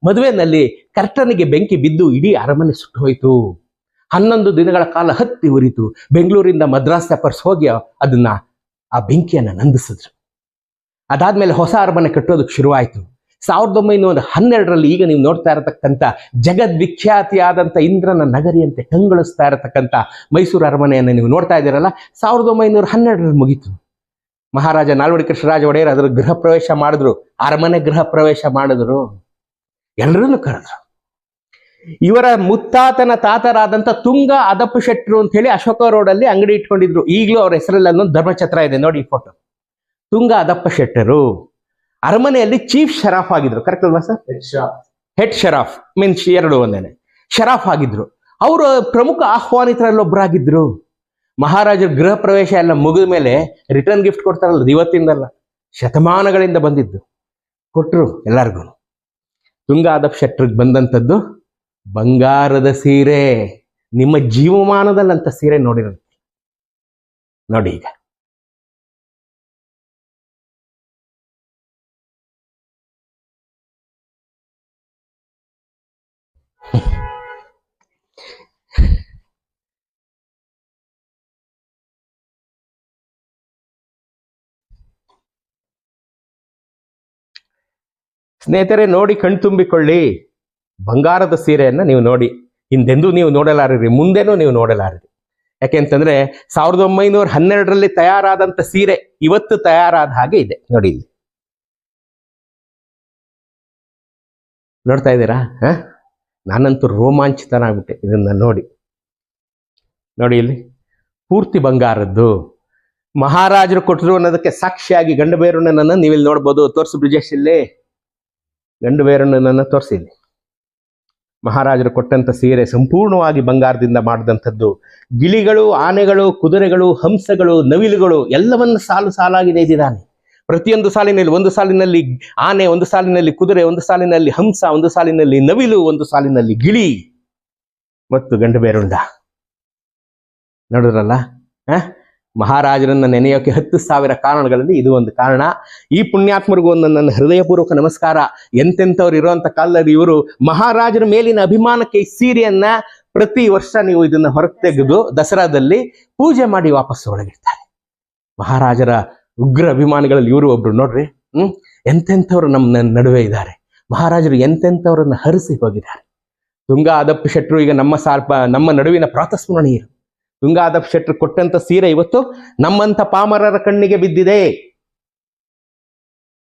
ಮದುವೆನಲ್ಲಿ ಕರ್ತನಿಗೆ ಬೆಂಕಿ ಬಿದ್ದು ಇಡೀ ಅರಮನೆ ಸುಟ್ಟು ಹೋಯಿತು. 11 ದಿನಗಳ ಕಾಲ ಹತ್ತಿ ಉರಿತು. ಬೆಂಗಳೂರಿಂದ ಮದ್ರಾಸ್ ಪರ್ಸ್ ಹೋಗಿ ಅದನ್ನ ಆ ಬೆಂಕಿಯನ್ನ ನಂದಿಸಿದ್ರು. ಅದಾದ್ಮೇಲೆ ಹೊಸ ಅರಮನೆ ಕಟ್ಟೋದಕ್ಕೆ ಶುರುವಾಯಿತು. 1912ರಲ್ಲಿ ಈಗ ನೀವು ನೋಡ್ತಾ ಇರತಕ್ಕಂಥ ಜಗದ್ವಿಖ್ಯಾತಿಯಾದಂಥ ಇಂದ್ರನ ನಗರಿಯಂತೆ ಕಂಗೊಳಿಸ್ತಾ ಇರತಕ್ಕಂಥ ಮೈಸೂರು ಅರಮನೆಯನ್ನು ನೀವು ನೋಡ್ತಾ ಇದ್ದೀರಲ್ಲ, 1912ರಲ್ಲಿ ಮುಗೀತು. ಮಹಾರಾಜ ನಾಲ್ವಡಿ ಕೃಷ್ಣರಾಜ ಒಡೆಯರ್ ಅದರ ಗೃಹ ಪ್ರವೇಶ ಮಾಡಿದ್ರು, ಅರಮನೆ ಗೃಹ ಪ್ರವೇಶ ಮಾಡಿದ್ರು, ಎಲ್ಲರನ್ನು ಕರೆದ್ರು. ಇವರ ಮುತ್ತಾತನ ತಾತರಾದಂಥ ತುಂಗ ಅದಪ್ಪ ಶೆಟ್ರು ಅಂತ ಹೇಳಿ ಅಶೋಕ ರೋಡಲ್ಲಿ ಅಂಗಡಿ ಇಟ್ಕೊಂಡಿದ್ರು. ಈಗಲೂ ಅವ್ರ ಹೆಸರಲ್ಲಿ ಅಲ್ಲೊಂದು ಧರ್ಮಛತ್ರ ಇದೆ ನೋಡಿ ಈ ಫೋಟೋ. ತುಂಗ ಅದಪ್ಪ ಶೆಟ್ಟರು ಅರಮನೆಯಲ್ಲಿ ಚೀಫ್ ಶರಾಫ್ ಆಗಿದ್ರು, ಕರೆಕ್ಟ್ ಅಲ್ವಾ ಸರ್? ಹೆಡ್ ಶರಾಫ್ ಮೀನ್ಸ್ ಎರಡು ಒಂದೇನೆ ಶರಾಫ್ ಆಗಿದ್ರು. ಅವರು ಪ್ರಮುಖ ಆಹ್ವಾನಿತರಲ್ಲೊಬ್ಬರಾಗಿದ್ರು. ಮಹಾರಾಜರ ಗೃಹ ಪ್ರವೇಶ ಎಲ್ಲ ಮುಗಿದ ಮೇಲೆ ರಿಟರ್ನ್ ಗಿಫ್ಟ್ ಕೊಡ್ತಾರಲ್ಲ, ಇವತ್ತಿಂದಲ್ಲ, ಶತಮಾನಗಳಿಂದ ಬಂದಿದ್ದು, ಕೊಟ್ಟರು ಎಲ್ಲರಿಗೂ. ತುಂಗ ಅದಪ್ಪ ಶೆಟ್ರಿಗೆ ಬಂದಂಥದ್ದು ಬಂಗಾರದ ಸೀರೆ. ನಿಮ್ಮ ಜೀವಮಾನದಲ್ಲಂತ ಸೀರೆ ನೋಡಿರೋದು ನೋಡಿ. ಈಗ ಸ್ನೇಹಿತರೆ, ನೋಡಿ ಕಣ್ತುಂಬಿಕೊಳ್ಳಿ. ಬಂಗಾರದ ಸೀರೆಯನ್ನ ನೀವು ನೋಡಿ, ಹಿಂದೆಂದೂ ನೀವು ನೋಡಲಾರಿರಿ, ಮುಂದೆನೂ ನೀವು ನೋಡಲಾರಿರಿ. ಯಾಕೆಂತಂದ್ರೆ 1912ರಲ್ಲಿ ತಯಾರಾದಂಥ ಸೀರೆ ಇವತ್ತು ತಯಾರಾದ ಹಾಗೆ ಇದೆ ನೋಡಿ. ಇಲ್ಲಿ ನೋಡ್ತಾ ಇದ್ದೀರಾ? ನಾನಂತೂ ರೋಮಾಂಚಿತನಾಗ್ಬಿಟ್ಟೆ ಇದನ್ನ ನೋಡಿ. ನೋಡಿ ಇಲ್ಲಿ ಪೂರ್ತಿ ಬಂಗಾರದ್ದು. ಮಹಾರಾಜರು ಕೊಟ್ಟರು ಅನ್ನೋದಕ್ಕೆ ಸಾಕ್ಷಿಯಾಗಿ ಗಂಡಬೇರುಣ್ಣನನ್ನ ನೀವಿಲ್ಲಿ ನೋಡ್ಬೋದು. ತೋರಿಸು ಬ್ರಿಜೇಶ್, ಇಲ್ಲಿ ಗಂಡಬೇರುಣ್ಣನನ್ನ ತೋರಿಸಿಲ್ಲಿ. ಮಹಾರಾಜರು ಕೊಟ್ಟಂತ ಸೀರೆ ಸಂಪೂರ್ಣವಾಗಿ ಬಂಗಾರದಿಂದ ಮಾಡಿದಂಥದ್ದು. ಗಿಳಿಗಳು, ಆನೆಗಳು, ಕುದುರೆಗಳು, ಹಂಸಗಳು, ನವಿಲುಗಳು ಎಲ್ಲವನ್ನು ಸಾಲು ಸಾಲಾಗಿ ನೇಯ್ದಿದ್ದಾನೆ. ಪ್ರತಿಯೊಂದು ಸಾಲಿನಲ್ಲಿ, ಒಂದು ಸಾಲಿನಲ್ಲಿ ಆನೆ, ಒಂದು ಸಾಲಿನಲ್ಲಿ ಕುದುರೆ, ಒಂದು ಸಾಲಿನಲ್ಲಿ ಹಂಸ, ಒಂದು ಸಾಲಿನಲ್ಲಿ ನವಿಲು, ಒಂದು ಸಾಲಿನಲ್ಲಿ ಗಿಳಿ ಮತ್ತು ಗಂಡಬೇರುಂಡ. ನೋಡಿದ್ರಲ್ಲ, ಮಹಾರಾಜರನ್ನ ನೆನೆಯೋಕೆ 10,000 ಕಾರಣಗಳಲ್ಲಿ ಇದು ಒಂದು ಕಾರಣ. ಈ ಪುಣ್ಯಾತ್ಮರಿಗೂ ಒಂದು ನನ್ನ ಹೃದಯಪೂರ್ವಕ ನಮಸ್ಕಾರ. ಎಂತೆಂಥವ್ರು ಇರುವಂತ ಕಾಲದಲ್ಲಿ ಇವರು ಮಹಾರಾಜರ ಮೇಲಿನ ಅಭಿಮಾನಕ್ಕೆ ಈ ಸೀರೆಯನ್ನ ಪ್ರತಿ ವರ್ಷ ನೀವು ಇದನ್ನ ಹೊರಗೆ ತೆಗೆದು ದಸರಾದಲ್ಲಿ ಪೂಜೆ ಮಾಡಿ ವಾಪಸ್ಸು ಒಳಗಿರ್ತಾರೆ. ಮಹಾರಾಜರ ಉಗ್ರ ಅಭಿಮಾನಿಗಳಲ್ಲಿ ಇವರು ಒಬ್ರು ನೋಡ್ರಿ. ಎಂತೆಂಥವ್ರು ನಮ್ಮ ನಡುವೆ ಇದ್ದಾರೆ. ಮಹಾರಾಜರು ಎಂತೆಂಥವ್ರನ್ನ ಹರಿಸಿ ಹೋಗಿದ್ದಾರೆ. ತುಂಗ ಅದಪ್ಪ ಶೆಟ್ರು ಈಗ ನಮ್ಮ ನಡುವಿನ ಪ್ರಾತಸ್ಮರಣೀಯರು. ತುಂಗ ಅದಪ್ಪ ಶೆಟ್ರು ಕೊಟ್ಟಂತ ಸೀರೆ ಇವತ್ತು ನಮ್ಮಂತ ಪಾಮರರ ಕಣ್ಣಿಗೆ ಬಿದ್ದಿದೆ.